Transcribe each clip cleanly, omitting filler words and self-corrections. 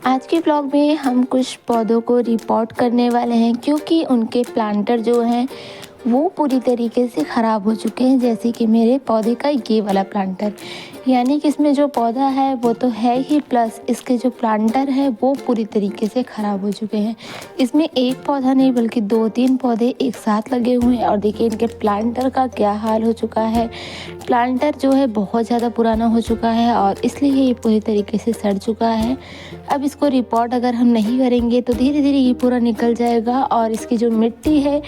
आज के ब्लॉग में हम कुछ पौधों को रिपोर्ट करने वाले हैं क्योंकि उनके प्लांटर जो हैं वो पूरी तरीके से ख़राब हो चुके हैं। जैसे कि मेरे पौधे का ये वाला प्लांटर, यानी कि इसमें जो पौधा है वो तो है ही, प्लस इसके जो प्लांटर है वो पूरी तरीके से ख़राब हो चुके हैं। इसमें एक पौधा नहीं बल्कि 2-3 पौधे एक साथ लगे हुए हैं और देखिए इनके प्लांटर का क्या हाल हो चुका है। प्लांटर जो है बहुत ज़्यादा पुराना हो चुका है और इसलिए ये पूरी तरीके से सड़ चुका है। अब इसको रिपोर्ट अगर हम नहीं करेंगे तो धीरे धीरे ये पूरा निकल जाएगा और इसकी जो मिट्टी है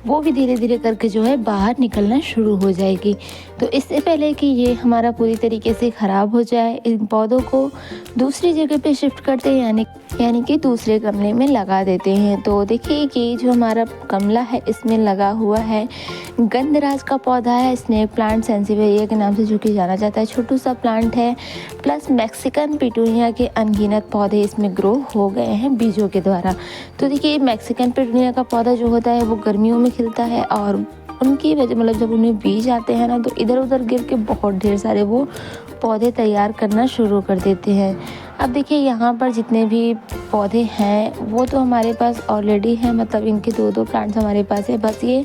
वो भी धीरे धीरे करके जो है बाहर निकलना शुरू हो जाएगी। तो इससे पहले कि ये हमारा पूरी तरीके से ख़राब हो जाए, इन पौधों को दूसरी जगह पे शिफ्ट करते हैं, यानी कि दूसरे गमले में लगा देते हैं। तो देखिए ये जो हमारा गमला है इसमें लगा हुआ है गंधराज का पौधा है, स्नेक प्लांट सेंसिवेरिया के नाम से जो कि जाना जाता है। छोटू सा प्लांट है, प्लस मैक्सिकन पिटूनिया के अनगिनत पौधे इसमें ग्रो हो गए हैं बीजों के द्वारा। तो देखिए मैक्सिकन पिटूनिया का पौधा जो होता है वो गर्मियों में खिलता है और उनकी वजह मतलब जब उन्हें बीज आते हैं ना तो इधर उधर गिर के बहुत ढेर सारे वो पौधे तैयार करना शुरू कर देते हैं। अब देखिए यहाँ पर जितने भी पौधे हैं वो तो हमारे पास ऑलरेडी हैं, मतलब इनके 2-2 प्लांट्स हमारे पास है। बस ये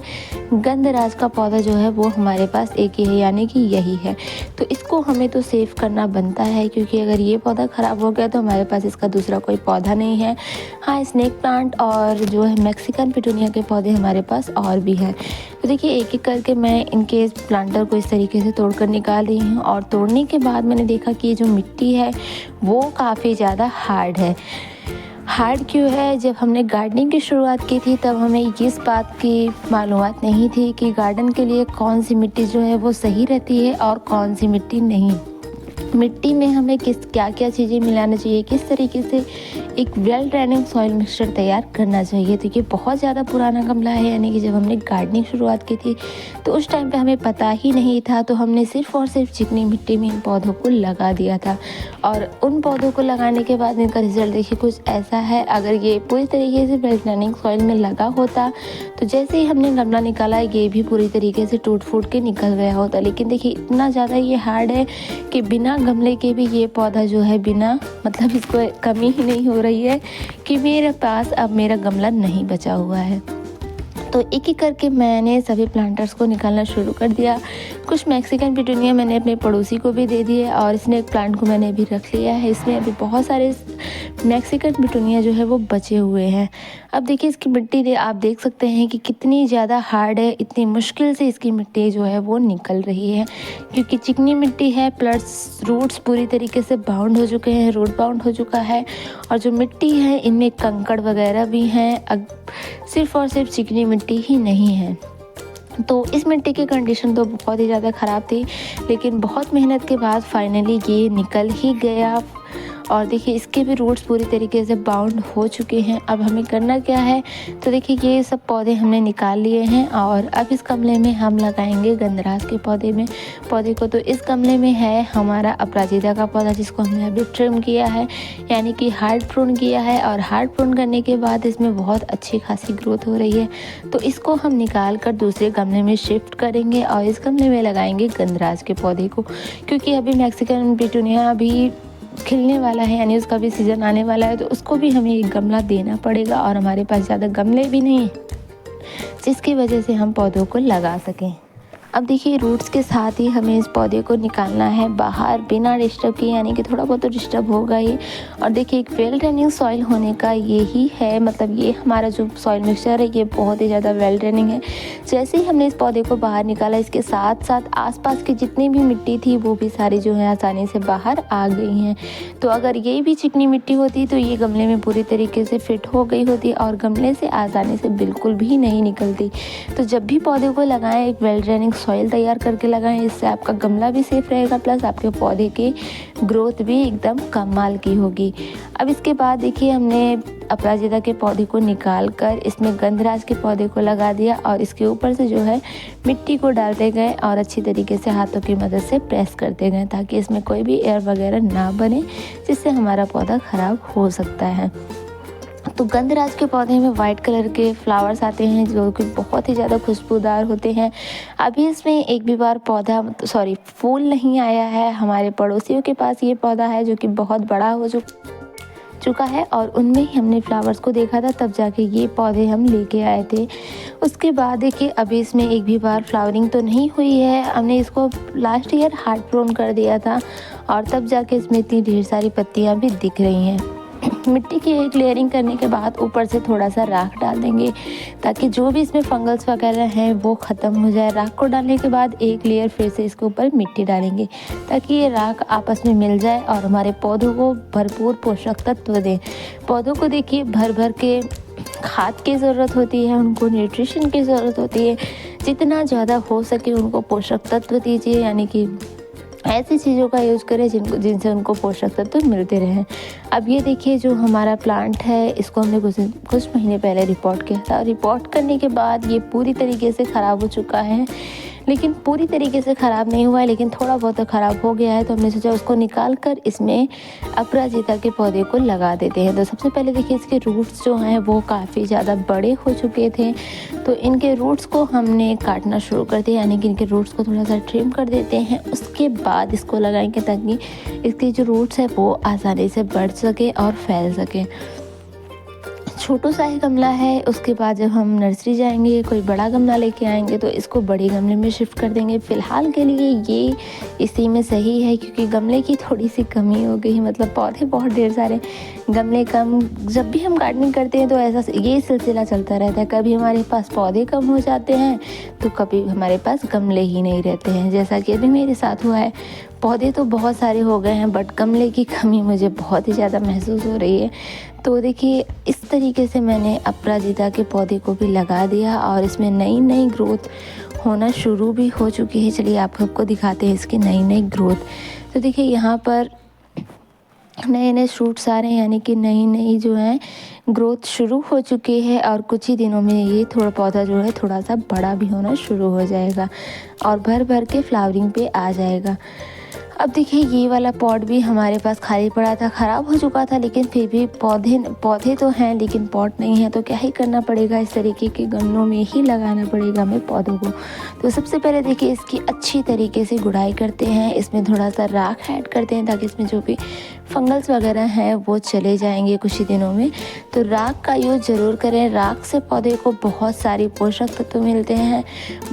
गंधराज का पौधा जो है वो हमारे पास एक ही है, यानी कि यही है। तो इसको हमें तो सेव करना बनता है क्योंकि अगर ये पौधा ख़राब हो गया तो हमारे पास इसका दूसरा कोई पौधा नहीं है। हाँ, स्नेक प्लांट और जो है मैक्सिकन पिटूनिया के पौधे हमारे पास और भी हैं। तो देखिए एक एक करके मैं इनके इस प्लांटर को इस तरीके से तोड़ कर निकाल रही हूँ और तोड़ने के बाद मैंने देखा कि ये जो मिट्टी है वो काफ़ी ज़्यादा हार्ड है। हार्ड क्यों है? जब हमने गार्डनिंग की शुरुआत की थी तब हमें इस बात की मालूमात नहीं थी कि गार्डन के लिए कौन सी मिट्टी जो है वो सही रहती है और कौन सी मिट्टी नहीं। मिट्टी में हमें क्या क्या चीज़ें मिलाना चाहिए, किस तरीके से एक वेल ड्रेनिंग सॉइल मिक्सचर तैयार करना चाहिए। तो ये बहुत ज़्यादा पुराना गमला है, यानी कि जब हमने गार्डनिंग शुरुआत की थी तो उस टाइम पे हमें पता ही नहीं था, तो हमने सिर्फ़ और सिर्फ चिकनी मिट्टी में इन पौधों को लगा दिया था। और उन पौधों को लगाने के बाद इनका रिज़ल्ट देखिए कुछ ऐसा है। अगर ये पूरी तरीके से वेल ड्रेनिंग सॉइल में लगा होता तो जैसे ही हमने गमला निकाला ये भी पूरी तरीके से टूट फूट के निकल गया होता। लेकिन देखिए इतना ज़्यादा ये हार्ड है कि बिना गमले के भी ये पौधा जो है बिना मतलब इसको कमी ही नहीं हो रही है कि मेरे पास अब मेरा गमला नहीं बचा हुआ है। तो एक एक करके मैंने सभी प्लांटर्स को निकालना शुरू कर दिया। कुछ मैक्सिकन पिटूनिया मैंने अपने पड़ोसी को भी दे दिए और स्नेक प्लांट को मैंने अभी रख लिया है। इसमें अभी बहुत सारे मैक्सिकन पिटूनिया जो है वो बचे हुए हैं। अब देखिए इसकी मिट्टी आप देख सकते हैं कि कितनी ज़्यादा हार्ड है, इतनी मुश्किल से इसकी मिट्टी जो है वो निकल रही है क्योंकि चिकनी मिट्टी है, प्लस रूट्स पूरी तरीके से बाउंड हो चुके हैं, रूट बाउंड हो चुका है और जो मिट्टी है इनमें कंकड़ वगैरह भी हैं। सिर्फ़ और सिर्फ चिकनी मिट्टी ही नहीं है। तो इस मिट्टी की कंडीशन तो बहुत ही ज़्यादा ख़राब थी, लेकिन बहुत मेहनत के बाद फाइनली ये निकल ही गया। और देखिए इसके भी रूट्स पूरी तरीके से बाउंड हो चुके हैं। अब हमें करना क्या है, तो देखिए ये सब पौधे हमने निकाल लिए हैं और अब इस गमले में हम लगाएंगे गंधराज के पौधे को। तो इस गमले में है हमारा अपराजिता का पौधा जिसको हमने अभी ट्रिम किया है, यानी कि हार्ड प्रून किया है। और हार्ड प्रून करने के बाद इसमें बहुत अच्छी खासी ग्रोथ हो रही है। तो इसको हम निकाल कर दूसरे गमले में शिफ्ट करेंगे और इस गमले में लगाएंगे गंधराज के पौधे को, क्योंकि अभी मैक्सिकन पिटूनिया अभी खिलने वाला है, यानी उसका भी सीज़न आने वाला है। तो उसको भी हमें एक गमला देना पड़ेगा और हमारे पास ज़्यादा गमले भी नहीं जिसकी वजह से हम पौधों को लगा सकें। अब देखिए रूट्स के साथ ही हमें इस पौधे को निकालना है बाहर बिना डिस्टर्ब किए, यानी कि थोड़ा बहुत तो डिस्टर्ब होगा ही। और देखिए एक वेल ड्रेनिंग सॉइल होने का यही है, मतलब ये हमारा जो सॉइल मिक्सचर है ये बहुत ही ज़्यादा वेल ड्रेनिंग है। जैसे ही हमने इस पौधे को बाहर निकाला इसके साथ साथ आसपास की जितनी भी मिट्टी थी वो भी सारी जो है आसानी से बाहर आ गई हैं। तो अगर ये भी चिकनी मिट्टी होती तो ये गमले में पूरी तरीके से फिट हो गई होती और गमले से आसानी से बिल्कुल भी नहीं निकलती। तो जब भी पौधे को लगाएं एक वेल ड्रेनिंग सॉइल तैयार करके लगाएं, इससे आपका गमला भी सेफ रहेगा, प्लस आपके पौधे की ग्रोथ भी एकदम कमाल की होगी। अब इसके बाद देखिए हमने अपराजिता के पौधे को निकाल कर इसमें गंधराज के पौधे को लगा दिया और इसके ऊपर से जो है मिट्टी को डालते गए और अच्छी तरीके से हाथों की मदद से प्रेस करते गए ताकि इसमें कोई भी एयर वगैरह ना बने जिससे हमारा पौधा ख़राब हो सकता है। तो गंधराज के पौधे में वाइट कलर के फ्लावर्स आते हैं जो कि बहुत ही ज़्यादा खुशबूदार होते हैं। अभी इसमें एक भी बार फूल नहीं आया है। हमारे पड़ोसियों के पास ये पौधा है जो कि बहुत बड़ा हो चुका है और उनमें ही हमने फ्लावर्स को देखा था, तब जाके ये पौधे हम लेके आए थे। उसके बाद देखिए अभी इसमें एक भी बार फ्लावरिंग तो नहीं हुई है। हमने इसको लास्ट ईयर हार्ट प्रोन कर दिया था और तब जाके इसमें इतनी ढेर सारी पत्तियाँ भी दिख रही हैं। मिट्टी की एक लेयरिंग करने के बाद ऊपर से थोड़ा सा राख डाल देंगे ताकि जो भी इसमें फंगल्स वगैरह हैं वो ख़त्म हो जाए। राख को डालने के बाद एक लेयर फिर से इसके ऊपर मिट्टी डालेंगे ताकि ये राख आपस में मिल जाए और हमारे पौधों को भरपूर पोषक तत्व दें। पौधों को देखिए भर भर के खाद की ज़रूरत होती है, उनको न्यूट्रिशन की ज़रूरत होती है। जितना ज़्यादा हो सके उनको पोषक तत्व दीजिए, यानी कि ऐसी चीज़ों का यूज़ करें जिनसे उनको पोषक तत्व मिलते रहें। अब ये देखिए जो हमारा प्लांट है इसको हमने कुछ महीने पहले रिपोर्ट किया था। रिपोर्ट करने के बाद ये पूरी तरीके से ख़राब हो चुका है, लेकिन पूरी तरीके से ख़राब नहीं हुआ है, लेकिन थोड़ा बहुत तो ख़राब हो गया है। तो हमने सोचा उसको निकाल कर इसमें अपराजिता के पौधे को लगा देते हैं। तो सबसे पहले देखिए इसके रूट्स जो हैं वो काफ़ी ज़्यादा बड़े हो चुके थे, तो इनके रूट्स को हमने काटना शुरू कर दिया, यानी कि इनके रूट्स को थोड़ा सा ट्रिम कर देते हैं। उसके बाद इसको लगाएंगे ताकि इसके जो रूट्स है वो आसानी से बढ़ सके और फैल सके। छोटा सा ही गमला है, उसके बाद जब हम नर्सरी जाएंगे कोई बड़ा गमला लेके आएंगे तो इसको बड़े गमले में शिफ्ट कर देंगे। फ़िलहाल के लिए ये इसी में सही है क्योंकि गमले की थोड़ी सी कमी हो गई है, मतलब पौधे बहुत ढेर सारे, गमले कम। जब भी हम गार्डनिंग करते हैं तो ऐसा ये सिलसिला चलता रहता है, कभी हमारे पास पौधे कम हो जाते हैं तो कभी हमारे पास गमले ही नहीं रहते हैं, जैसा कि अभी मेरे साथ हुआ है। पौधे तो बहुत सारे हो गए हैं बट गमले की कमी मुझे बहुत ही ज़्यादा महसूस हो रही है। तो देखिए इस तरीके से मैंने अपराजिता के पौधे को भी लगा दिया और इसमें नई नई ग्रोथ होना शुरू भी हो चुकी है। चलिए आप सबको दिखाते हैं इसकी नई नई ग्रोथ। तो देखिए यहाँ पर नए नए शूट्स आ रहे हैं, यानी कि नई नई जो है ग्रोथ शुरू हो चुकी है और कुछ ही दिनों में ये थोड़ा पौधा जो है थोड़ा सा बड़ा भी होना शुरू हो जाएगा और भर भर के फ्लावरिंग पे आ जाएगा। अब देखिए ये वाला पॉट भी हमारे पास खाली पड़ा था, ख़राब हो चुका था, लेकिन फिर भी पौधे तो हैं लेकिन पॉट नहीं है, तो क्या ही करना पड़ेगा, इस तरीके के गमलों में ही लगाना पड़ेगा हमें पौधों को। तो सबसे पहले देखिए इसकी अच्छी तरीके से गुड़ाई करते हैं, इसमें थोड़ा सा राख ऐड करते हैं ताकि इसमें जो भी फंगल्स वगैरह हैं वो चले जाएंगे कुछ ही दिनों में। तो राख का यूज़ ज़रूर करें, राख से पौधे को बहुत सारी पोषक तत्व मिलते हैं,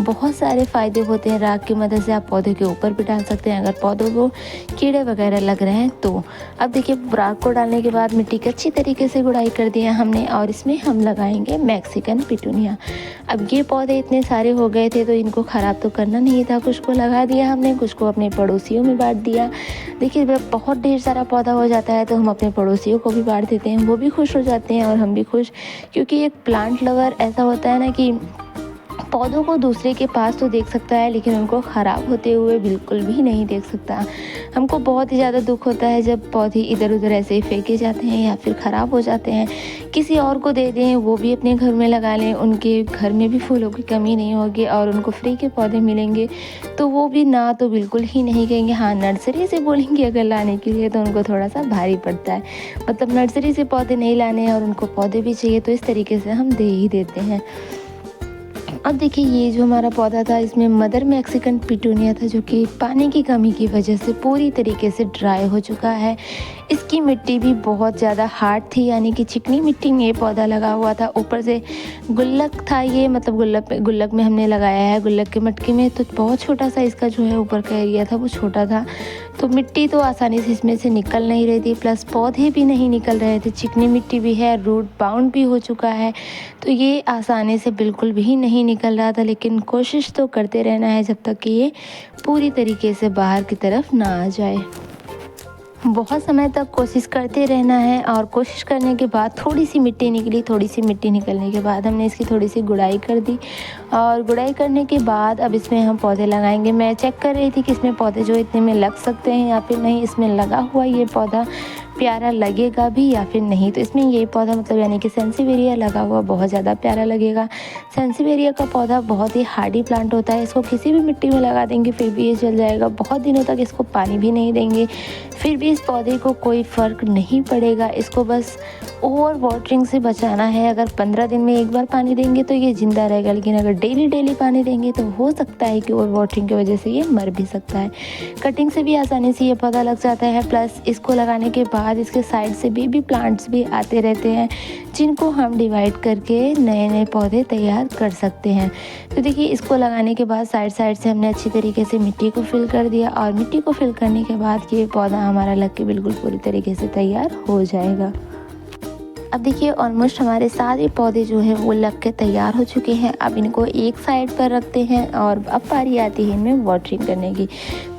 बहुत सारे फ़ायदे होते हैं। राख की मदद से आप पौधे के ऊपर भी डाल सकते हैं अगर पौधों को कीड़े वगैरह लग रहे हैं तो। अब देखिए राख को डालने के बाद मिट्टी की अच्छी तरीके से गुड़ाई कर दिया हमने और इसमें हम लगाएंगे मैक्सिकन पिटूनिया। अब ये पौधे इतने सारे हो गए थे तो इनको ख़राब तो करना नहीं था, कुछ को लगा दिया हमने, कुछ को अपने पड़ोसियों में बांट दिया। देखिए जब बहुत ढेर सारा पौधा हो जाता है तो हम अपने पड़ोसियों को भी बांट देते हैं, वो भी खुश हो जाते हैं और हम भी खुश, क्योंकि एक प्लांट लवर ऐसा होता है ना कि पौधों को दूसरे के पास तो देख सकता है लेकिन उनको ख़राब होते हुए बिल्कुल भी नहीं देख सकता। हमको बहुत ही ज़्यादा दुख होता है जब पौधे इधर उधर ऐसे ही फेंके जाते हैं या फिर ख़राब हो जाते हैं। किसी और को दे दें, वो भी अपने घर में लगा लें, उनके घर में भी फूलों की कमी नहीं होगी और उनको फ्री के पौधे मिलेंगे तो वो भी ना तो बिल्कुल ही नहीं कहेंगे। हाँ, नर्सरी से बोलेंगे अगर लाने के लिए तो उनको थोड़ा सा भारी पड़ता है, मतलब नर्सरी से पौधे नहीं लाने और उनको पौधे भी चाहिए, तो इस तरीके से हम दे ही देते हैं। अब देखिए ये जो हमारा पौधा था इसमें मदर मैक्सिकन पिटूनिया था जो कि पानी की कमी की वजह से पूरी तरीके से ड्राई हो चुका है। इसकी मिट्टी भी बहुत ज़्यादा हार्ड थी, यानी कि चिकनी मिट्टी में ये पौधा लगा हुआ था। ऊपर से गुल्लक था ये, मतलब गुल्लक में हमने लगाया है, गुल्लक के मटके में, तो बहुत छोटा सा इसका जो है ऊपर का एरिया था वो छोटा था, तो मिट्टी तो आसानी से इसमें से निकल नहीं रही थी, प्लस पौधे भी नहीं निकल रहे थे। चिकनी मिट्टी भी है, रूट बाउंड भी हो चुका है, तो ये आसानी से बिल्कुल भी नहीं निकल रहा था। लेकिन कोशिश तो करते रहना है जब तक कि ये पूरी तरीके से बाहर की तरफ ना आ जाए। बहुत समय तक कोशिश करते रहना है और कोशिश करने के बाद थोड़ी सी मिट्टी निकली, थोड़ी सी मिट्टी निकलने के बाद हमने इसकी थोड़ी सी गुड़ाई कर दी और गुड़ाई करने के बाद अब इसमें हम पौधे लगाएंगे। मैं चेक कर रही थी कि इसमें पौधे जो इतने में लग सकते हैं या फिर नहीं, इसमें लगा हुआ ये पौधा प्यारा लगेगा भी या फिर नहीं। तो इसमें ये पौधा मतलब यानी कि सेंसिवेरिया लगा हुआ बहुत ज़्यादा प्यारा लगेगा। सेंसिवेरिया का पौधा बहुत ही हार्डी प्लांट होता है, इसको किसी भी मिट्टी में लगा देंगे फिर भी ये चल जाएगा। बहुत दिनों तक इसको पानी भी नहीं देंगे फिर भी इस पौधे को कोई फ़र्क नहीं पड़ेगा। इसको बस ओवर वाटरिंग से बचाना है। अगर 15 दिन में एक बार पानी देंगे तो ये ज़िंदा रहेगा, लेकिन अगर डेली पानी देंगे तो हो सकता है कि ओवर वाटरिंग की वजह से ये मर भी सकता है। कटिंग से भी आसानी से ये पौधा लग जाता है, प्लस इसको लगाने के बाद इसके साइड से बेबी प्लांट्स भी आते रहते हैं, जिनको हम डिवाइड करके नए पौधे तैयार कर सकते हैं। तो देखिए, इसको लगाने के बाद साइड से हमने अच्छी तरीके से मिट्टी को फिल कर दिया, और मिट्टी को फिल करने के बाद ये पौधा हमारा लग के बिल्कुल पूरी तरीके से तैयार हो जाएगा। अब देखिए, ऑलमोस्ट हमारे सारे पौधे जो हैं वो लग के तैयार हो चुके हैं। अब इनको एक साइड पर रखते हैं, और अब बारी आती है इनमें वाटरिंग करने की।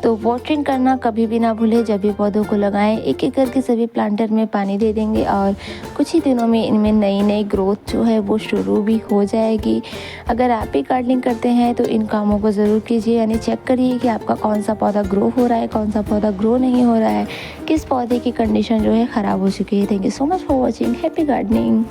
तो वाटरिंग करना कभी भी ना भूलें। जब भी पौधों को लगाएं, एक एक करके सभी प्लांटर में पानी दे देंगे, और कुछ ही दिनों में इनमें नई ग्रोथ जो है वो शुरू भी हो जाएगी। अगर आप भी गार्डनिंग करते हैं तो इन कामों को ज़रूर कीजिए, यानी चेक करिए कि आपका कौन सा पौधा ग्रो हो रहा है, कौन सा पौधा ग्रो नहीं हो रहा है, किस पौधे की कंडीशन जो है ख़राब हो चुकी है। Thank you so much for watching. Happy gardening.